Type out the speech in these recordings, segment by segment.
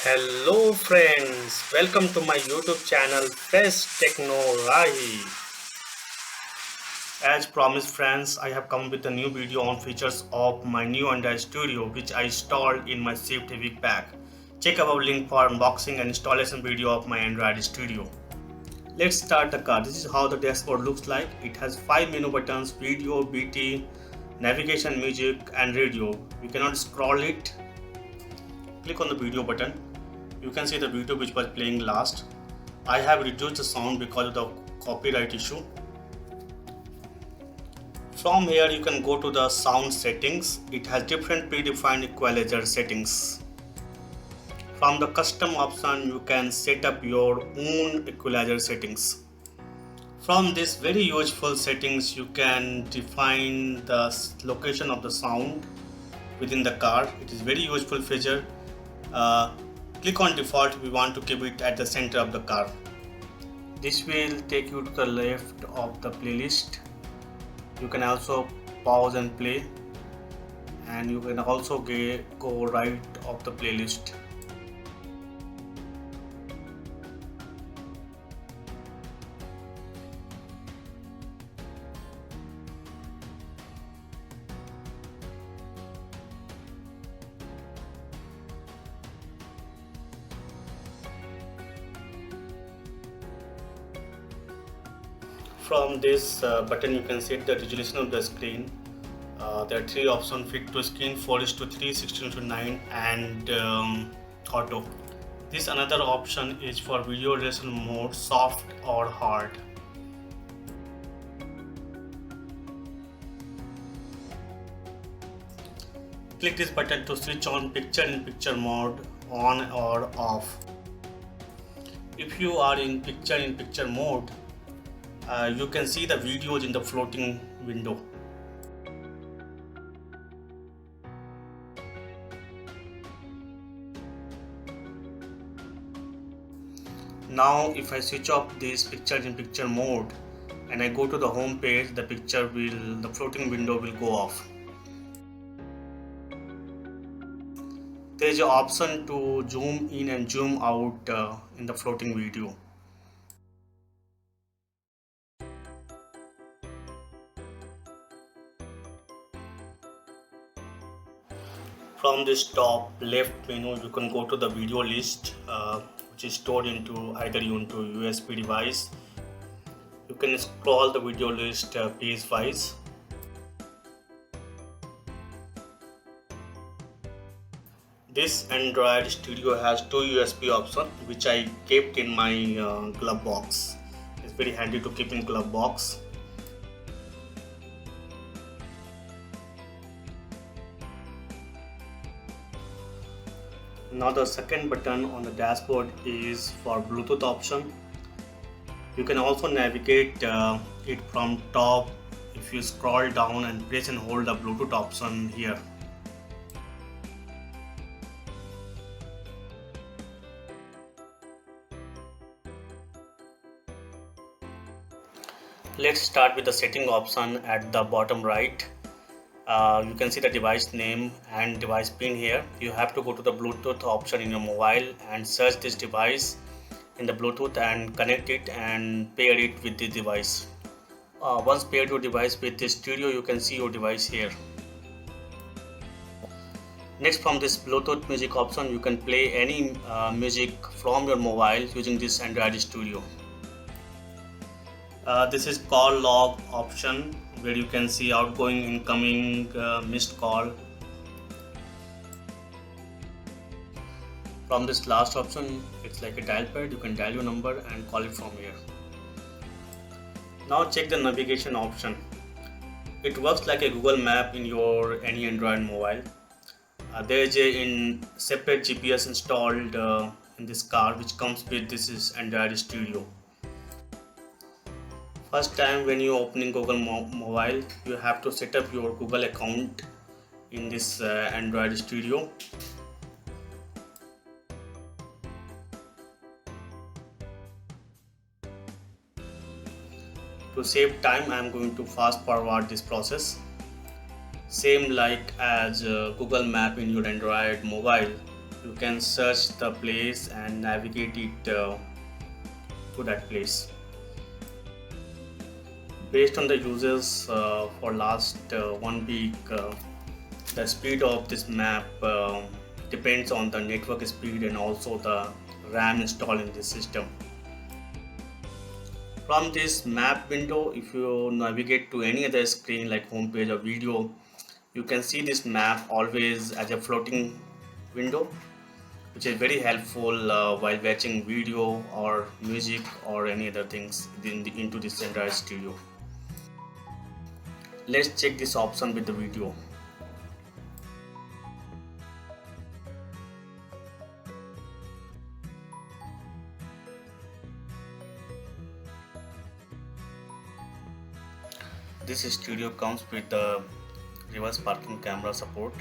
Hello friends, welcome to my YouTube channel Fresh Techno Rahi. As promised friends, I have come with a new video on features of my new Android Studio which I installed in my Swift week back. Check our link for unboxing and installation video of my Android Studio. Let's start the car. This is how the dashboard looks like. It has 5 menu buttons: video, BT, navigation, music and radio. You cannot scroll it. Click on the video button. You can see the video which was playing last. I have reduced the sound because of the copyright issue. From here you can go to the sound settings. It has different predefined equalizer settings. From the custom option you can set up your own equalizer settings. From this very useful settings you can define the location of the sound within the car. It is very useful feature. Click on default if we want to keep it at the center of the car. This will take you to the left of the playlist. You can also pause and play, and you can also go right of the playlist. From this button you can set the resolution of the screen. There are 3 options: fit to screen, 4:3, 16:9 and auto. This another option is for video resolution mode, soft or hard. Click this button to switch on picture-in-picture mode on or off. If you are in picture-in-picture mode, you can see the videos in the floating window. Now if I switch off this picture-in-picture mode and I go to the home page, the floating window will go off. There is an option to zoom in and zoom out in the floating video. From this top left menu you can go to the video list, which is stored into either into USB device. You can scroll the video list page wise. This Android Studio has 2 USB options which I kept in my glove box. It's very handy to keep in glove box. Now the second button on the dashboard is for Bluetooth option. You can also navigate it from top if you scroll down and press and hold the Bluetooth option here. Let's start with the setting option at the bottom right. You can see the device name and device pin here. You have to go to the Bluetooth option in your mobile and search this device in the Bluetooth and connect it and pair it with the device. Once paired your device with this studio, you can see your device here. Next, from this Bluetooth music option, you can play any music from your mobile using this Android Studio. This is call log option, where you can see outgoing, incoming, missed call. From this last option, it's like a dial pad. You can dial your number and call it from here. Now check the navigation option. It works like a Google Map in your any Android mobile. There is a separate GPS installed in this car, which comes with this is Android Studio. First time when you opening Google Mobile, you have to set up your Google account in this Android Studio. To save time, I am going to fast forward this process. Same like as Google Map in your Android mobile. There is a separate GPS installed in this car, which comes with this is Android Studio. First time when you opening Google Mobile, you have to set up your Google account in this Android Studio. To save time, I am going to fast forward this process. Same like as Google Map in your Android mobile. You can search the place and navigate it to that place. Based on the users for last 1 week, the speed of this map depends on the network speed and also the RAM installed in the system. From this map window, if you navigate to any other screen like home page or video, you can see this map always as a floating window, which is very helpful while watching video or music or any other things into this Android Studio. Let's check this option with the video. This studio comes with the reverse parking camera support.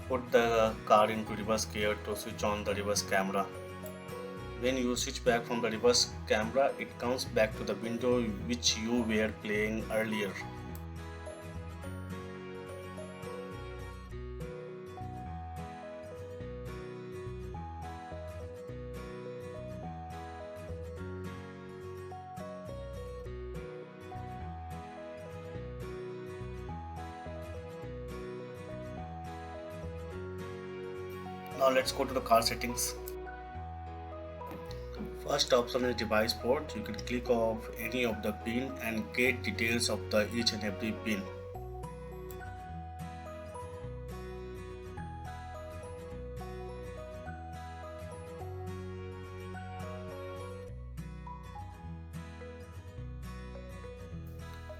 Put the car into reverse gear to switch on the reverse camera. When you switch back from the reverse camera, it comes back to the window which you were playing earlier. Now let's go to the car settings. First option is device port. You can click off any of the pin and get details of the each and every pin.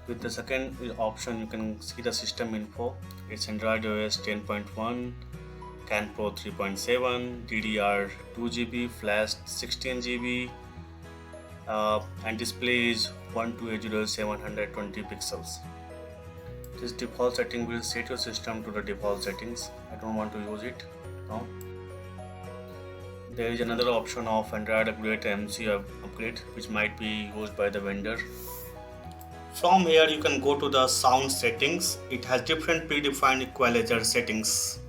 With the second option, you can see the system info. It's Android OS 10.1, CAN Pro 3.7, DDR 2GB, Flash 16GB, and display is 1280x720 pixels. This default setting will set your system to the default settings. I don't want to use it now. There is another option of Android upgrade MC upgrade, which might be used by the vendor. From here you can go to the sound settings. It has different predefined equalizer settings.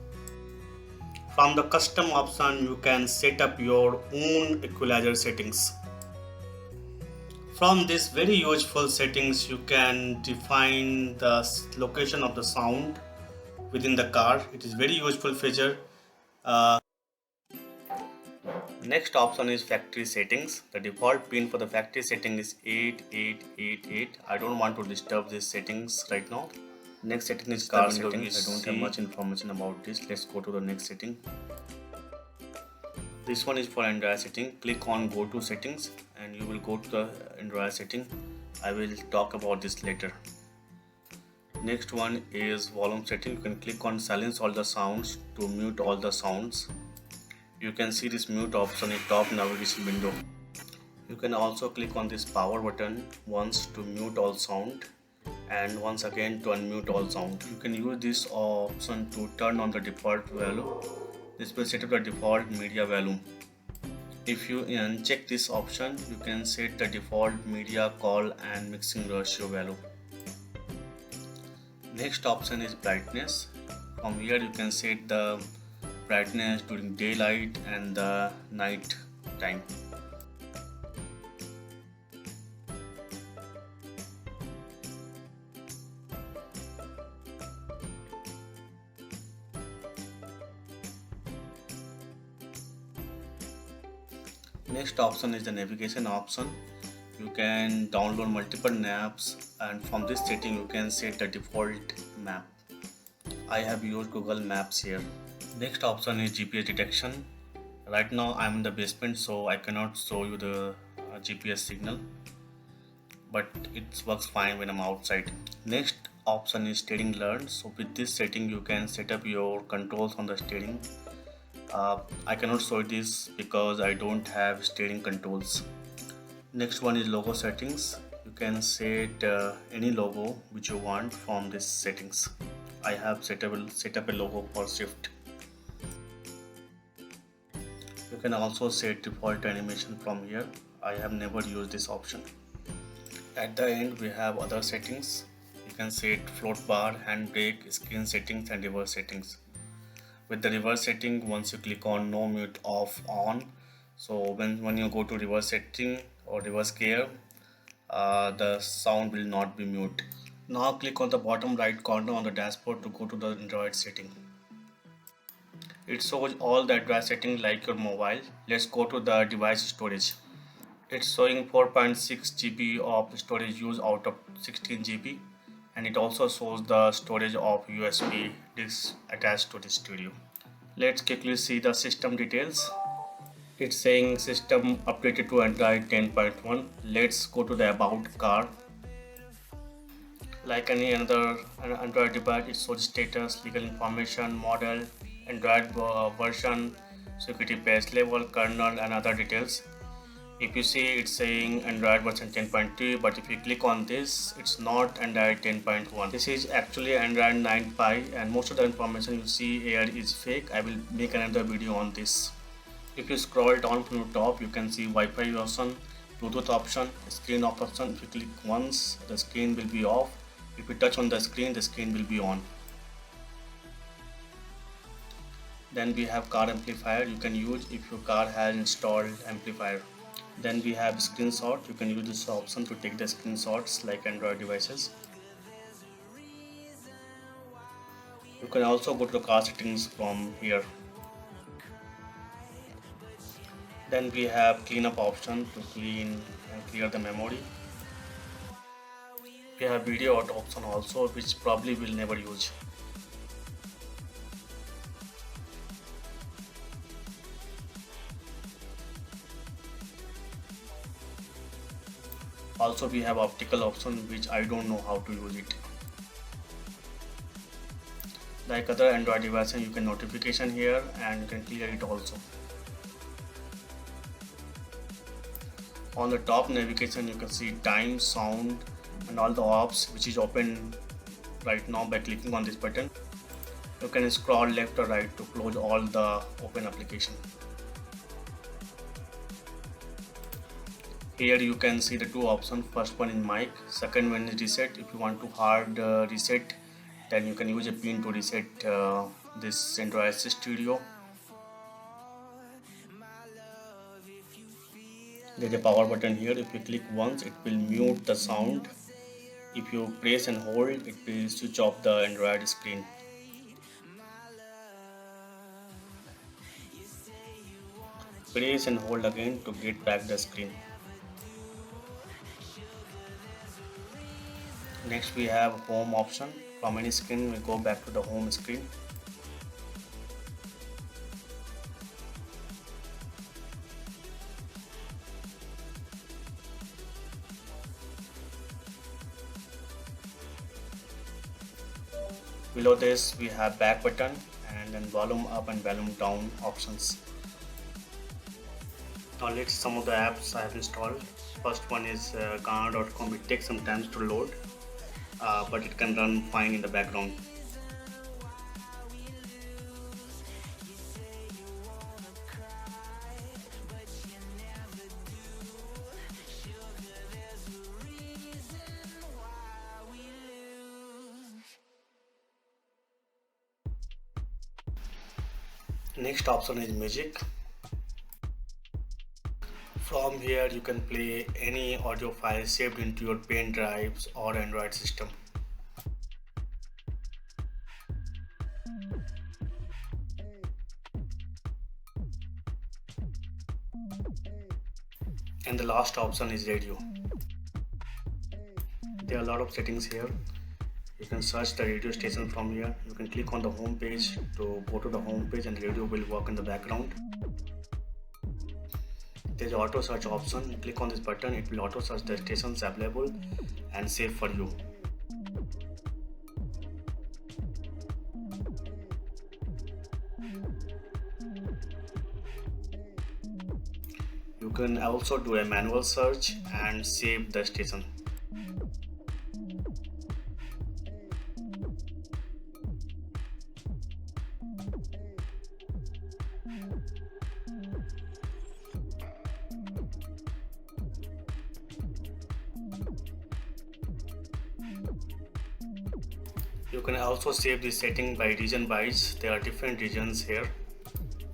From the custom option, you can set up your own equalizer settings. From this very useful settings, you can define the location of the sound within the car. It is very useful feature. Next option is factory settings. The default pin for the factory setting is 8888. I don't want to disturb these settings right now. Next setting is car settings. I don't have much information about this. Let's go to the next setting. This one is for Android setting. Click on go to settings and you will go to the Android setting. I will talk about this later. Next one is volume setting. You can click on silence all the sounds to mute all the sounds. You can see this mute option in top navigation window. You can also click on this power button once to mute all sound and once again to unmute all sound. You can use this option to turn on the default value. This will set up the default media volume. If you uncheck this option, you can set the default media call and mixing ratio value. Next option is brightness. From here you can set the brightness during daylight and the night time. Next option is the navigation option. You can download multiple maps and from this setting you can set the default map. I have used Google Maps here. Next option is GPS detection. Right now I am in the basement, so I cannot show you the GPS signal, but it works fine when I'm outside. Next option is steering learn. So with this setting you can set up your controls on the steering. I cannot show this because I don't have steering controls. Next one is logo settings. You can set any logo which you want from this settings. I have set up a logo for Swift. You can also set default animation from here. I have never used this option. At the end we have other settings. You can set float bar, handbrake, screen settings and reverse settings. with the reverse setting, once you click on no mute off on, so when you go to reverse setting or reverse gear, the sound will not be mute. Now click on the bottom right corner on the dashboard to go to the Android setting. It shows all the advanced setting like your mobile. Let's go to the device storage. It's showing 4.6 GB of storage use out of 16 GB, and it also shows the storage of USB disk attached to the studio. Let's quickly see the system details. It's saying system updated to Android 10.1. Let's go to the about car. Like any other Android device, it shows status, legal information, model, Android version, security patch level, kernel, and other details. If you see, it's saying Android version 10.2, but if you click on this, it's not Android 10.1. This is actually Android 9 Pie, and most of the information you see here is fake. I will make another video on this. If you scroll down from the top, you can see Wi-Fi option, Bluetooth option, screen off option. If you click once, the screen will be off. If you touch on the screen will be on. Then we have car amplifier you can use if your car has installed amplifier. Then we have screenshot. You can use this option to take the screenshots like Android devices. You can also go to the car settings from here. Then we have cleanup option to clean and clear the memory. We have video auto option also, which probably will never use. Also we have optical option, which I don't know how to use it. Like other Android devices, you can notification here and you can clear it also. On the top navigation you can see time, sound, and all the apps, which is open right now by clicking on this button. You can scroll left or right to close all the open application. Here you can see the two options. First one is mic, second one is reset. If you want to hard reset, then you can use a pin to reset this Android Studio. There's a power button here. If you click once, it will mute the sound. If you press and hold, it will switch off the Android screen. Press and hold again to get back the screen. Next we have home option. From any screen we go back to the home screen. Below this we have back button and then volume up and volume down options. Now let's see some of the apps I have installed. First one is Gaana.com. It takes some time to load, but it can run fine in the background. Next option is music. From here you can play any audio file saved into your pen drives or Android system. And the last option is radio. There are a lot of settings here. You can search the radio station from here. You can click on the home page to go to the home page and the radio will work in the background. There is auto search option. You click on this button, it will auto search the stations available and save for you. You can also do a manual search and save the station. You You can also save the setting by region wise. There are different regions here.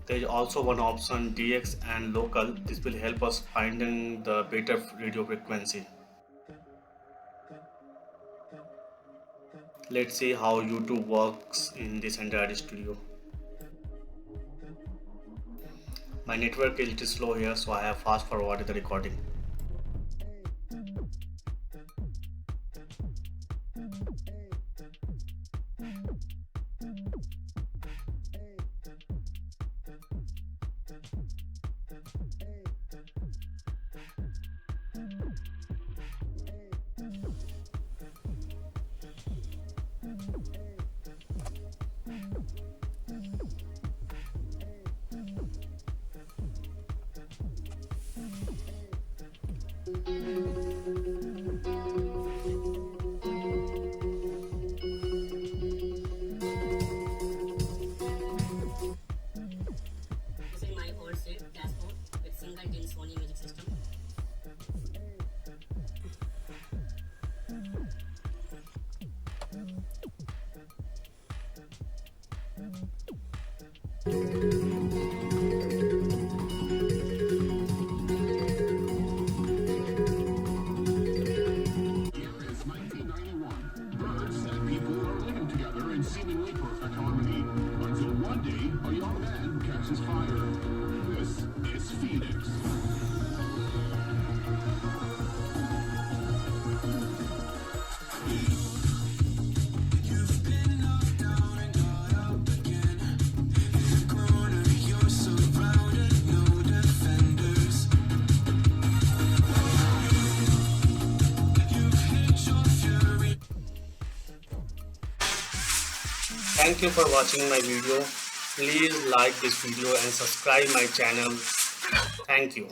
There is also one option DX and local. This will help us finding the better radio frequency. Let's see how YouTube works in this Android Studio. My network is a little slow here, so I have fast forwarded the recording. This is my old set dashboard with single tin Sony music system. Seemingly perfect harmony until one day a young man catches fire. This is Phoenix. You've been knocked down and got up again. In the corner, you're surrounded, no defenders. You've hid your fury. Thank you for watching my video. Please like this video and subscribe my channel. Thank you.